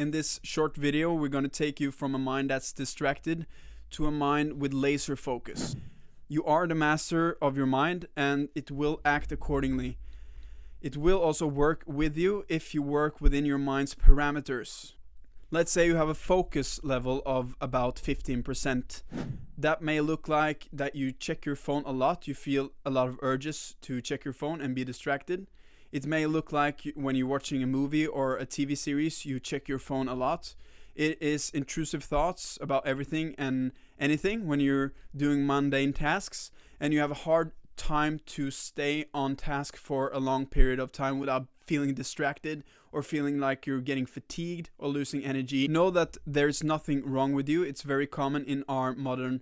In this short video, we're going to take you from a mind that's distracted to a mind with laser focus. You are the master of your mind, and it will act accordingly. It will also work with you if you work within your mind's parameters. Let's say you have a focus level of about 15%. That may look like that you check your phone a lot. You feel a lot of urges to check your phone and be distracted. It may look like when you're watching a movie or a TV series, you check your phone a lot. It is intrusive thoughts about everything and anything when you're doing mundane tasks, and you have a hard time to stay on task for a long period of time without feeling distracted or feeling like you're getting fatigued or losing energy. Know that there's nothing wrong with you. It's very common in our modern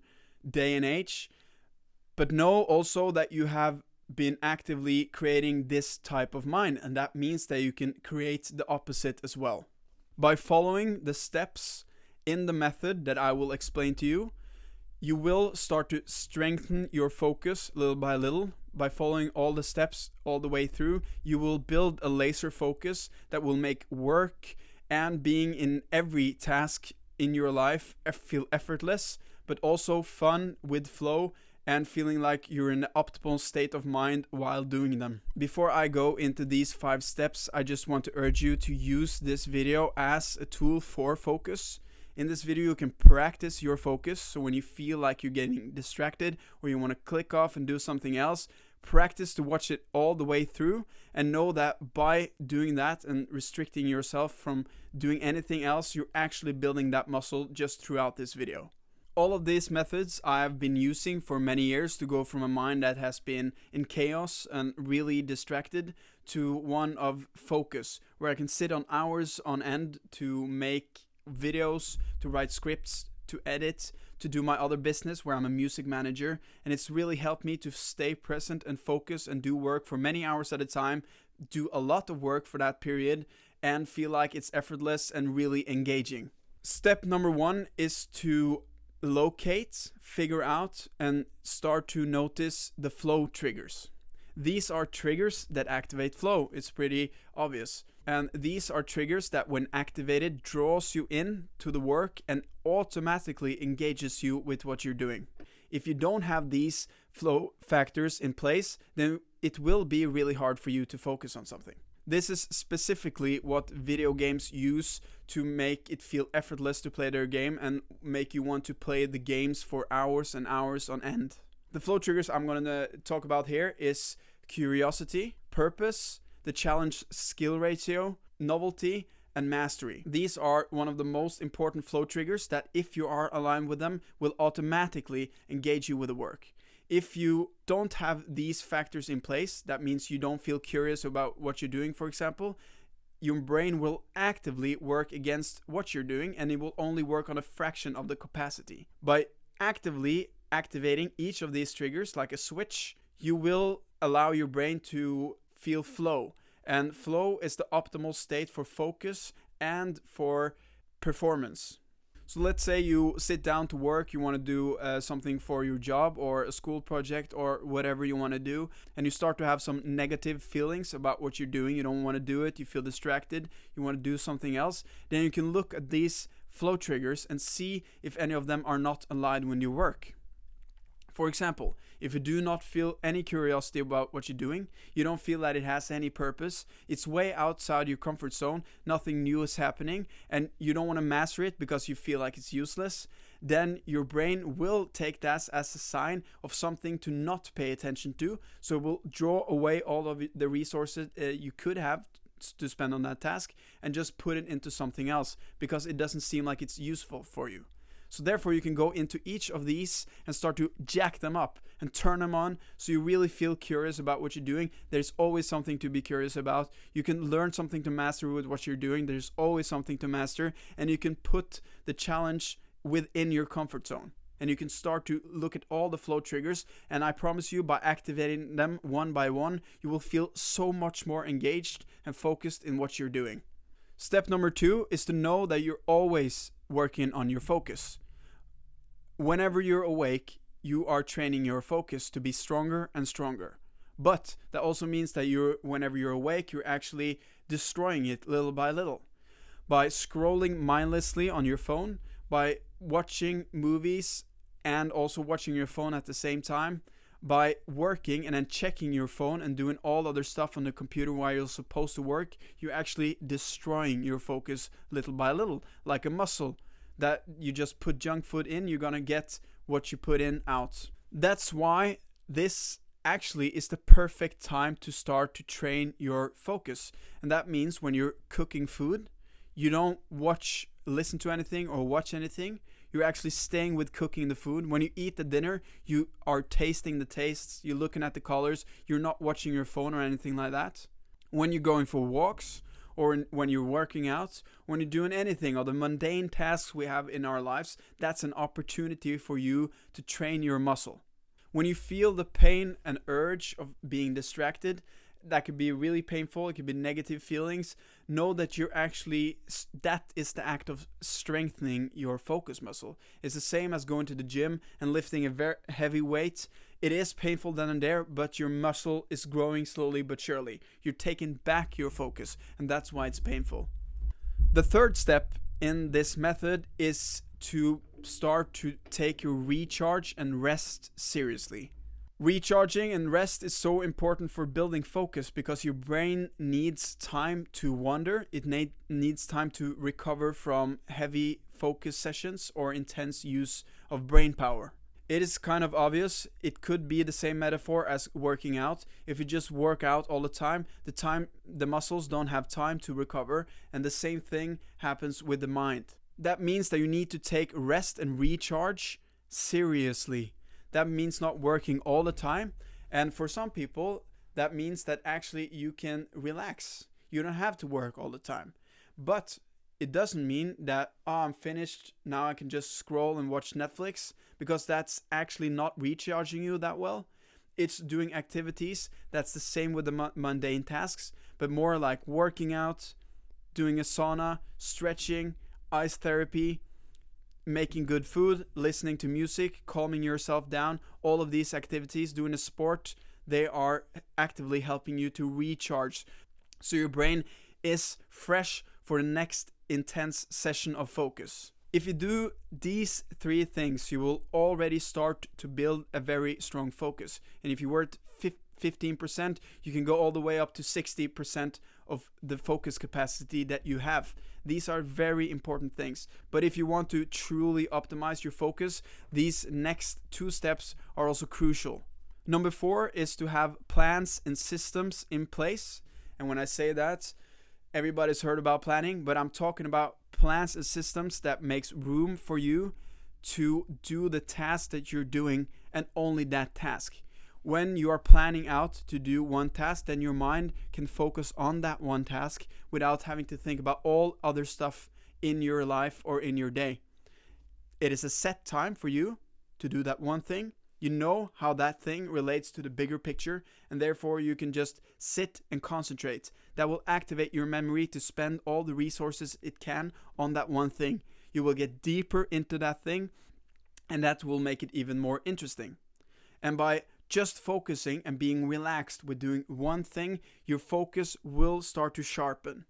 day and age. But know also that you have been actively creating this type of mind, and that means that you can create the opposite as well. By following the steps in the method that I will explain to you, you will start to strengthen your focus little by little. By following all the steps all the way through, you will build a laser focus that will make work and being in every task in your life feel effortless, but also fun with flow and feeling like you're in the optimal state of mind while doing them. Before I go into these 5 steps, I just want to urge you to use this video as a tool for focus. In this video, you can practice your focus. So when you feel like you're getting distracted or you want to click off and do something else, practice to watch it all the way through, and know that by doing that and restricting yourself from doing anything else, you're actually building that muscle just throughout this video. All of these methods I've been using for many years to go from a mind that has been in chaos and really distracted to one of focus, where I can sit on hours on end to make videos, to write scripts, to edit, to do my other business where I'm a music manager, and it's really helped me to stay present and focus and do work for many hours at a time, do a lot of work for that period, and feel like it's effortless and really engaging. Step number 1 is to locate, figure out, and start to notice the flow triggers. These are triggers that activate flow. It's pretty obvious. And these are triggers that when activated draws you in to the work and automatically engages you with what you're doing. If you don't have these flow factors in place, then it will be really hard for you to focus on something. This is specifically what video games use to make it feel effortless to play their game and make you want to play the games for hours and hours on end. The flow triggers I'm going to talk about here is curiosity, purpose, the challenge skill ratio, novelty, and mastery. These are one of the most important flow triggers that, if you are aligned with them, will automatically engage you with the work. If you don't have these factors in place, that means you don't feel curious about what you're doing, for example, your brain will actively work against what you're doing, and it will only work on a fraction of the capacity. By actively activating each of these triggers like a switch, you will allow your brain to feel flow. And flow is the optimal state for focus and for performance. So let's say you sit down to work, you want to do something for your job or a school project or whatever you want to do, and you start to have some negative feelings about what you're doing. You don't want to do it, you feel distracted, you want to do something else. Then you can look at these flow triggers and see if any of them are not aligned with your work. For example, if you do not feel any curiosity about what you're doing, you don't feel that it has any purpose, it's way outside your comfort zone, nothing new is happening, and you don't want to master it because you feel like it's useless, then your brain will take that as a sign of something to not pay attention to. So it will draw away all of the resources you could have to spend on that task and just put it into something else because it doesn't seem like it's useful for you. So therefore you can go into each of these and start to jack them up and turn them on so you really feel curious about what you're doing. There's always something to be curious about. You can learn something to master with what you're doing. There's always something to master, and you can put the challenge within your comfort zone. And you can start to look at all the flow triggers, and I promise you, by activating them one by one, you will feel so much more engaged and focused in what you're doing. Step number 2 is to know that you're always working on your focus. Whenever you're awake, you are training your focus to be stronger and stronger. But that also means that whenever you're awake, you're actually destroying it little by little. by scrolling mindlessly on your phone, by watching movies and also watching your phone at the same time, by working and then checking your phone and doing all other stuff on the computer while you're supposed to work, you're actually destroying your focus little by little, like a muscle that you just put junk food in, you're gonna get what you put in out. That's why this actually is the perfect time to start to train your focus. And that means when you're cooking food, you don't listen to anything or watch anything. You're actually staying with cooking the food. When you eat the dinner, you are tasting the tastes, you're looking at the colors, you're not watching your phone or anything like that. When you're going for walks, or when you're working out, when you're doing anything or the mundane tasks we have in our lives, that's an opportunity for you to train your muscle. When you feel the pain and urge of being distracted, that could be really painful, it could be negative feelings, know that that is the act of strengthening your focus muscle. It's the same as going to the gym and lifting a very heavy weight. It is painful then and there, but your muscle is growing slowly but surely. You're taking back your focus, and that's why it's painful. The third step in this method is to start to take your recharge and rest seriously. Recharging and rest is so important for building focus because your brain needs time to wander. It needs time to recover from heavy focus sessions or intense use of brain power. It is kind of obvious. It could be the same metaphor as working out. If you just work out all the time, the muscles don't have time to recover, and the same thing happens with the mind. That means that you need to take rest and recharge seriously. That means not working all the time, and for some people, that means that actually you can relax. You don't have to work all the time. But it doesn't mean that, I'm finished, now I can just scroll and watch Netflix, because that's actually not recharging you that well. It's doing activities that's the same with the mundane tasks, but more like working out, doing a sauna, stretching, ice therapy, making good food, listening to music, calming yourself down. All of these activities, doing a sport, they are actively helping you to recharge, so your brain is fresh for the next intense session of focus. If you do these three things, you will already start to build a very strong focus. And if you were at 15%, you can go all the way up to 60% of the focus capacity that you have. These are very important things. But if you want to truly optimize your focus, these next two steps are also crucial. Number 4 is to have plans and systems in place. And when I say that, everybody's heard about planning, but I'm talking about plans and systems that makes room for you to do the task that you're doing, and only that task. When you are planning out to do one task, then your mind can focus on that one task without having to think about all other stuff in your life or in your day. It is a set time for you to do that one thing. You know how that thing relates to the bigger picture, and therefore you can just sit and concentrate. That will activate your memory to spend all the resources it can on that one thing. You will get deeper into that thing, and that will make it even more interesting. And by just focusing and being relaxed with doing one thing, your focus will start to sharpen.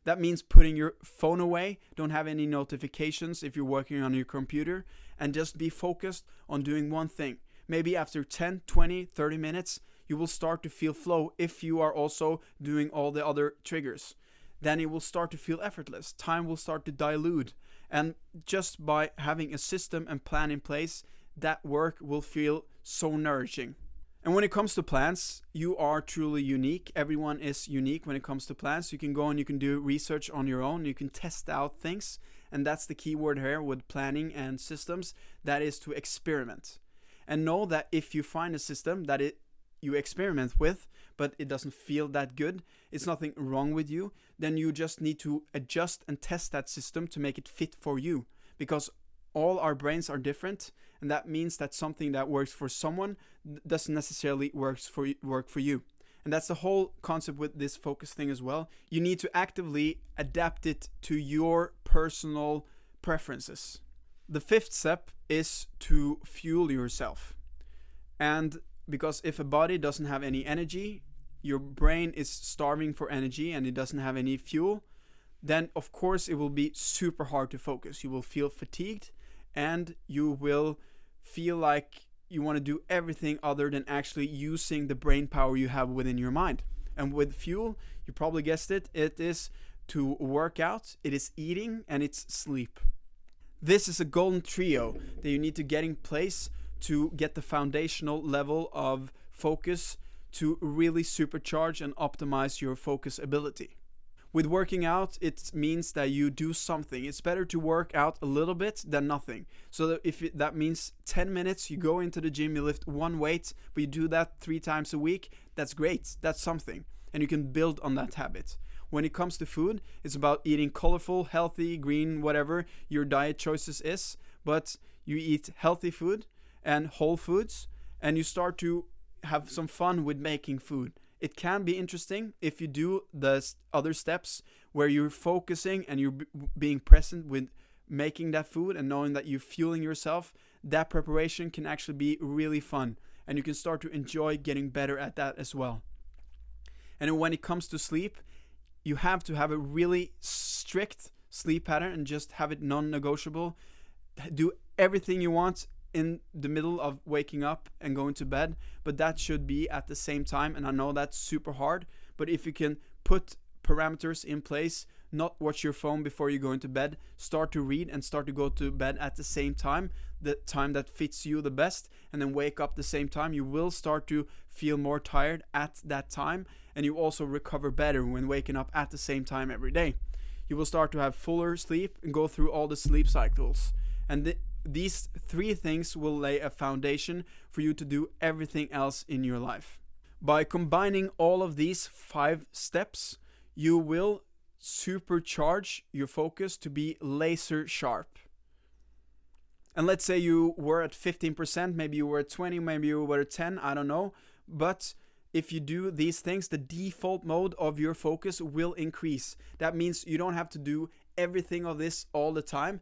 That means putting your phone away, don't have any notifications if you're working on your computer, and just be focused on doing one thing. Maybe after 10, 20, 30 minutes, you will start to feel flow if you are also doing all the other triggers. Then it will start to feel effortless. Time will start to dilute. And just by having a system and plan in place, that work will feel so nourishing. And when it comes to plans, you are truly unique. Everyone is unique when it comes to plans. You can go and you can do research on your own. You can test out things. And that's the key word here with planning and systems. That is to experiment. And know that if you find a system that you experiment with, but it doesn't feel that good, it's nothing wrong with you, then you just need to adjust and test that system to make it fit for you. Because all our brains are different, and that means that something that works for someone doesn't necessarily work for you. And that's the whole concept with this focus thing as well. You need to actively adapt it to your personal preferences. The 5th step is to fuel yourself. And because if a body doesn't have any energy, your brain is starving for energy and it doesn't have any fuel, then of course it will be super hard to focus. You will feel fatigued, and you will feel like you want to do everything other than actually using the brain power you have within your mind. And with fuel, you probably guessed it, it is to work out, it is eating, and it's sleep. This is a golden trio that you need to get in place to get the foundational level of focus to really supercharge and optimize your focus ability. With working out, it means that you do something. It's better to work out a little bit than nothing. So that if that means 10 minutes, you go into the gym, you lift one weight, but you do that 3 times a week, that's great. That's something. And you can build on that habit. When it comes to food, it's about eating colorful, healthy, green, whatever your diet choices is. But you eat healthy food and whole foods, and you start to have some fun with making food. It can be interesting if you do the other steps where you're focusing and you're being present with making that food and knowing that you're fueling yourself. That preparation can actually be really fun, and you can start to enjoy getting better at that as well. And when it comes to sleep, you have to have a really strict sleep pattern and just have it non-negotiable. Do everything you want in the middle of waking up and going to bed, but that should be at the same time. And I know that's super hard, but if you can put parameters in place, not watch your phone before you go into bed, start to read and start to go to bed at the same time, the time that fits you the best, and then wake up the same time, you will start to feel more tired at that time, and you also recover better when waking up at the same time every day. You will start to have fuller sleep and go through all the sleep cycles. And these 3 things will lay a foundation for you to do everything else in your life. By combining all of these 5 steps, you will supercharge your focus to be laser sharp. And let's say you were at 15%, maybe you were at 20, maybe you were at 10, I don't know. But if you do these things, the default mode of your focus will increase. That means you don't have to do everything of this all the time.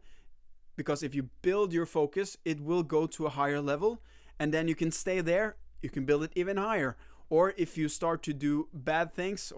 Because if you build your focus, it will go to a higher level, and then you can stay there, you can build it even higher. Or if you start to do bad things,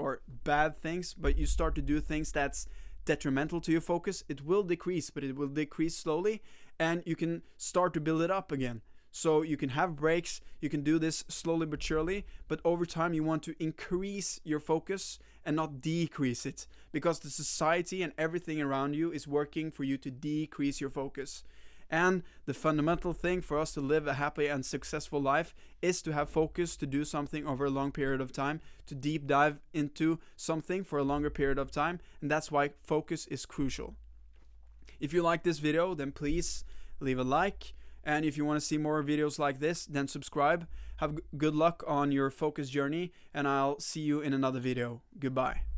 but you start to do things that's detrimental to your focus, it will decrease, but it will decrease slowly, and you can start to build it up again. So you can have breaks, you can do this slowly but surely, but over time you want to increase your focus and not decrease it, because the society and everything around you is working for you to decrease your focus. And the fundamental thing for us to live a happy and successful life is to have focus, to do something over a long period of time, to deep dive into something for a longer period of time, and that's why focus is crucial. If you like this video, then please leave a like. And if you want to see more videos like this, then subscribe. Have good luck on your focus journey, and I'll see you in another video. Goodbye.